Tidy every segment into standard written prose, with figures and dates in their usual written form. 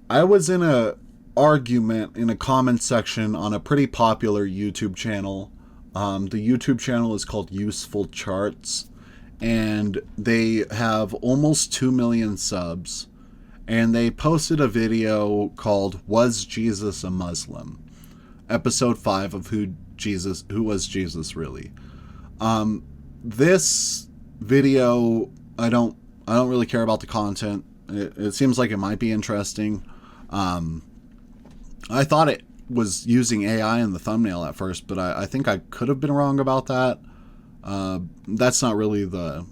I was in a argument in a comment section on a pretty popular YouTube channel. The YouTube channel is called Useful Charts, and they have almost 2 million subs. And they posted a video called "Was Jesus a Muslim?" Episode 5 of Who Was Jesus Really? This video, I don't really care about the content. It seems like it might be interesting. I thought it was using AI in the thumbnail at first, but I think I could have been wrong about that. That's not really the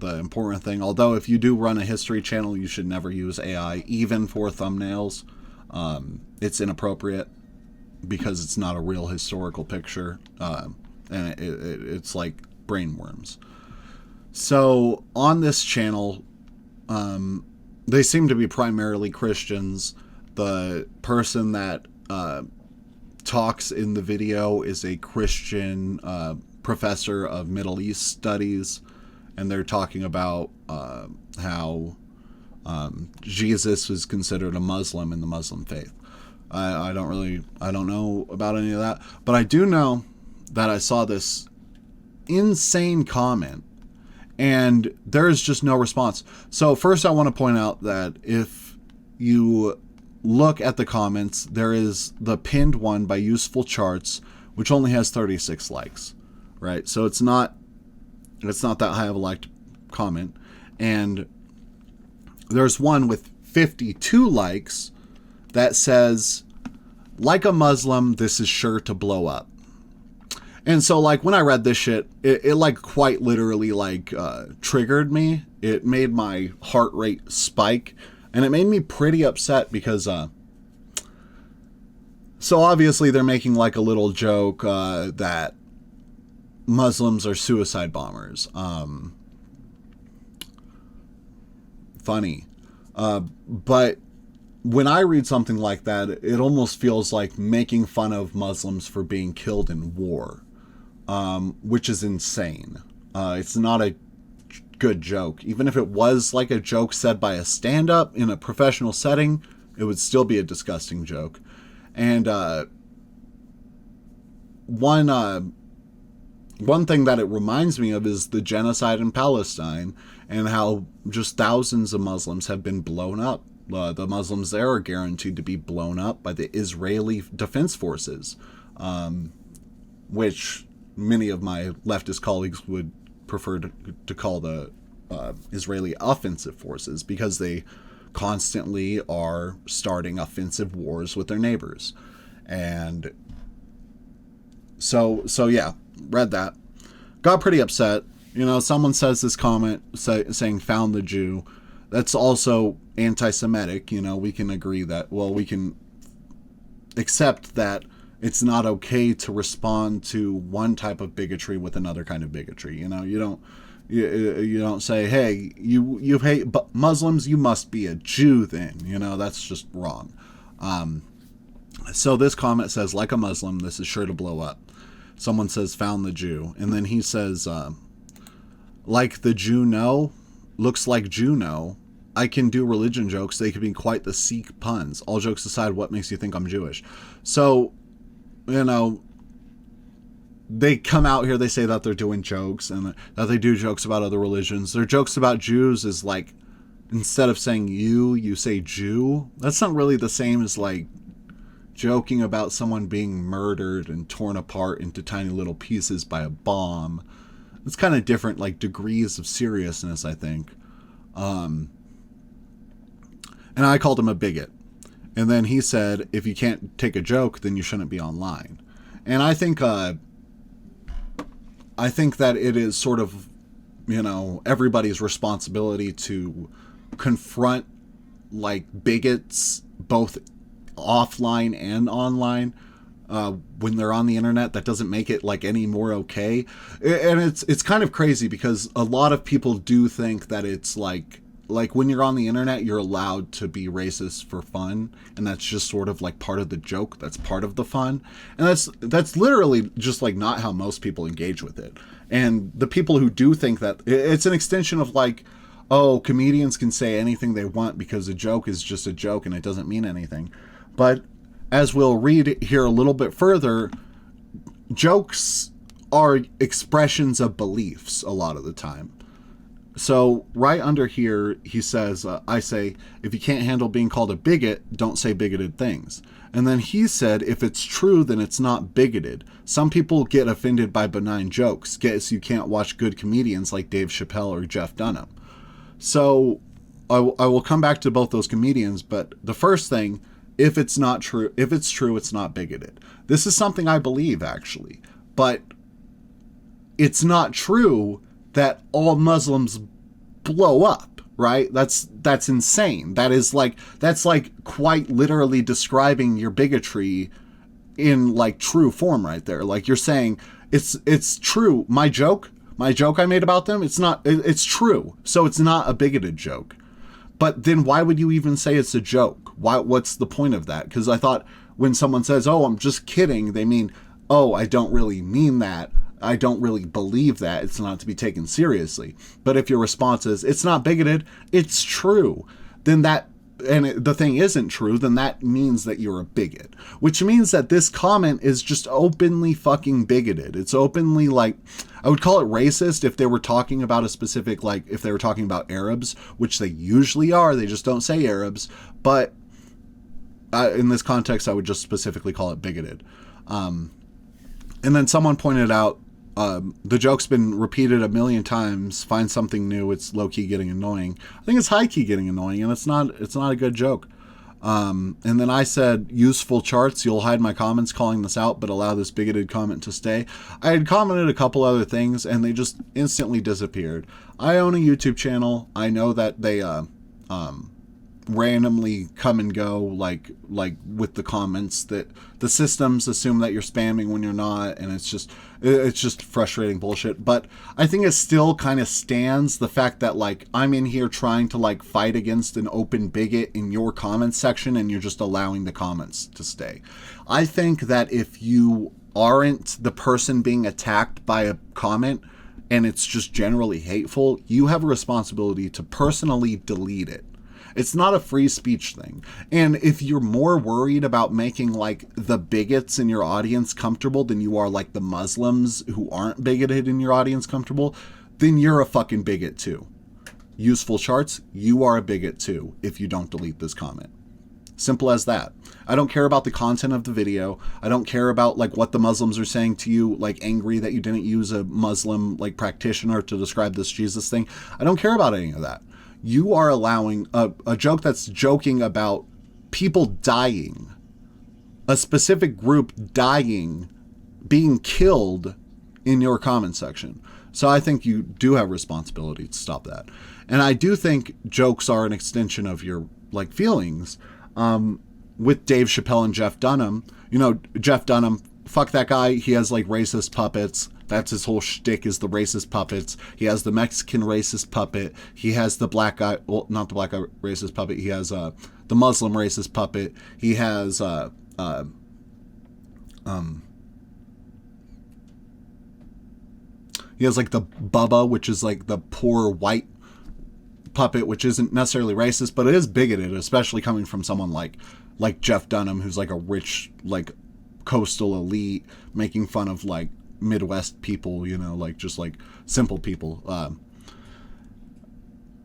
important thing. Although if you do run a history channel, you should never use AI, even for thumbnails. It's inappropriate because it's not a real historical picture, and it's like brainworms. So on this channel, they seem to be primarily Christians. The person that talks in the video is a Christian professor of Middle East studies, and they're talking about how Jesus was considered a Muslim in the Muslim faith. I don't know about any of that, but I do know that I saw this insane comment, and there is just no response. So first I want to point out that if you look at the comments, there is the pinned one by Useful Charts, which only has 36 likes, right? So it's not that high of a liked comment. And there's one with 52 likes that says, "Like a Muslim, this is sure to blow up." And so, like, when I read this shit, it like quite literally like triggered me. It made my heart rate spike, and it made me pretty upset because so obviously they're making like a little joke that Muslims are suicide bombers. Funny. But when I read something like that, it almost feels like making fun of Muslims for being killed in war, which is insane. It's not a good joke. Even if it was like a joke said by a stand-up in a professional setting, it would still be a disgusting joke. And one thing that it reminds me of is the genocide in Palestine, and how just thousands of Muslims have been blown up. The Muslims there are guaranteed to be blown up by the Israeli Defense Forces, which many of my leftist colleagues would prefer to call the Israeli offensive forces, because they constantly are starting offensive wars with their neighbors. And so yeah, read that, got pretty upset. You know, someone says this comment saying "found the Jew." That's also anti-Semitic. You know, we can agree that, well, we can accept that it's not okay to respond to one type of bigotry with another kind of bigotry. You know, you don't say, "Hey, you hate Muslims, you must be a Jew then." You know, that's just wrong. So this comment says, "Like a Muslim, this is sure to blow up." Someone says "found the Jew," and then he says, "Like the Jew know, looks like Jew know. I can do religion jokes. They can be quite the Sikh puns. All jokes aside, what makes you think I'm Jewish?" So, you know, they come out here, they say that they're doing jokes and that they do jokes about other religions. Their jokes about Jews is like, instead of saying you say Jew. That's not really the same as like joking about someone being murdered and torn apart into tiny little pieces by a bomb. It's kind of different, like degrees of seriousness, I think. And I called him a bigot. And then he said, "If you can't take a joke, then you shouldn't be online." And I think that it is sort of, you know, everybody's responsibility to confront like bigots, both offline and online, when they're on the internet. That doesn't make it like any more okay. And it's kind of crazy, because a lot of people do think that it's like when you're on the internet, you're allowed to be racist for fun, and that's just sort of like part of the joke. That's part of the fun. And that's literally just like not how most people engage with it. And the people who do think that, it's an extension of like, oh, comedians can say anything they want because a joke is just a joke and it doesn't mean anything. But as we'll read here a little bit further, jokes are expressions of beliefs a lot of the time. So right under here, he says, I say, if you can't handle being called a bigot, don't say bigoted things. And then he said, if it's true, then it's not bigoted. Some people get offended by benign jokes. Guess you can't watch good comedians like Dave Chappelle or Jeff Dunham. So I will come back to both those comedians, but the first thing, if it's true, it's not bigoted. This is something I believe, actually. But it's not true that all Muslims blow up, right? That's insane. That's like quite literally describing your bigotry in like true form right there. Like you're saying it's true. My joke I made about them, it's true. So it's not a bigoted joke. But then why would you even say it's a joke? What's the point of that? Because I thought when someone says, oh, I'm just kidding, they mean, oh, I don't really mean that. I don't really believe that. It's not to be taken seriously. But if your response is, it's not bigoted, it's true, then the thing isn't true, then that means that you're a bigot. Which means that this comment is just openly fucking bigoted. It's openly like, I would call it racist if they were talking about a specific, like if they were talking about Arabs, which they usually are, they just don't say Arabs. But in this context, I would just specifically call it bigoted. And then someone pointed out, the joke's been repeated a million times. Find something new. It's low key getting annoying. I think it's high key getting annoying, and it's not a good joke. And then I said, useful charts. You'll hide my comments calling this out, but allow this bigoted comment to stay. I had commented a couple other things, and they just instantly disappeared. I own a YouTube channel. I know that they randomly come and go like with the comments, that the systems assume that you're spamming when you're not, and it's just frustrating bullshit. But I think it still kind of stands the fact that like I'm in here trying to like fight against an open bigot in your comments section, and you're just allowing the comments to stay. I think that if you aren't the person being attacked by a comment and it's just generally hateful, you have a responsibility to personally delete it. It's not a free speech thing. And if you're more worried about making like the bigots in your audience comfortable than you are like the Muslims who aren't bigoted in your audience comfortable, then you're a fucking bigot too. Useful charts, you are a bigot too if you don't delete this comment. Simple as that. I don't care about the content of the video. I don't care about like what the Muslims are saying to you, like angry that you didn't use a Muslim like practitioner to describe this Jesus thing. I don't care about any of that. You are allowing a joke that's joking about people dying, a specific group dying, being killed in your comment section. So I think you do have responsibility to stop that. And I do think jokes are an extension of your like feelings. With Dave Chappelle and Jeff Dunham, you know, Jeff Dunham, fuck that guy. He has like racist puppets. That's his whole shtick, is the racist puppets. He has the Mexican racist puppet. He has the black guy, well, not the black guy racist puppet. He has the Muslim racist puppet. He has he has like the Bubba, which is like the poor white puppet, which isn't necessarily racist, but it is bigoted, especially coming from someone like Jeff Dunham, who's like a rich like coastal elite making fun of like Midwest people, you know, like just like simple people.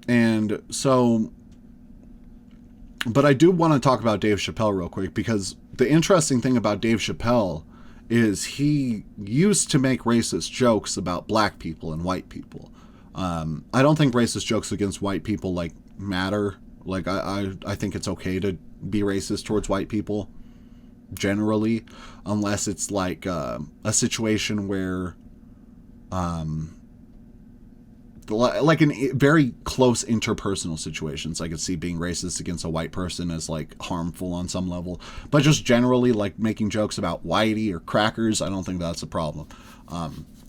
And so, but I do want to talk about Dave Chappelle real quick, because the interesting thing about Dave Chappelle is he used to make racist jokes about black people and white people. I don't think racist jokes against white people like matter. Like I think it's okay to be racist towards white people generally, unless it's like a situation where like in very close interpersonal situations, I could see being racist against a white person as like harmful on some level. But just generally like making jokes about whitey or crackers, I don't think that's a problem.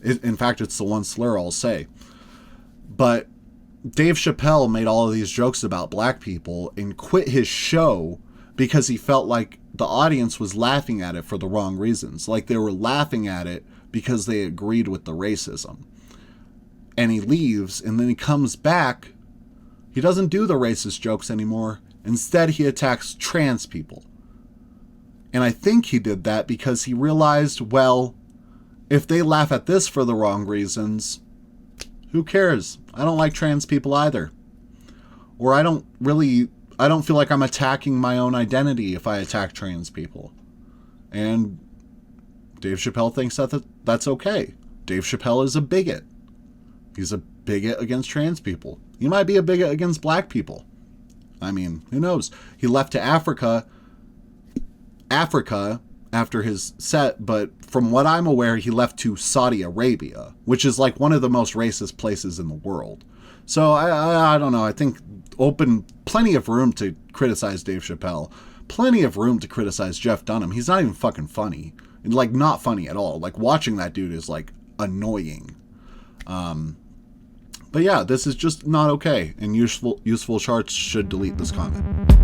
In fact, it's the one slur I'll say. But Dave Chappelle made all of these jokes about black people and quit his show because he felt like the audience was laughing at it for the wrong reasons. Like they were laughing at it because they agreed with the racism. And he leaves, and then he comes back He doesn't do the racist jokes anymore. Instead, he attacks trans people. And I think he did that because he realized, well, if they laugh at this for the wrong reasons, who cares? I don't like trans people either. Or I don't feel like I'm attacking my own identity if I attack trans people. And Dave Chappelle thinks that that's okay. Dave Chappelle is a bigot. He's a bigot against trans people. He might be a bigot against black people. I mean, who knows? He left to Africa after his set, but from what I'm aware, he left to Saudi Arabia, which is like one of the most racist places in the world. So I don't know. I think plenty of room to criticize Dave Chappelle. Plenty of room to criticize Jeff Dunham. He's not even fucking funny. Like, not funny at all. Like, watching that dude is, like, annoying. But yeah, this is just not okay, and useful charts should delete this comment.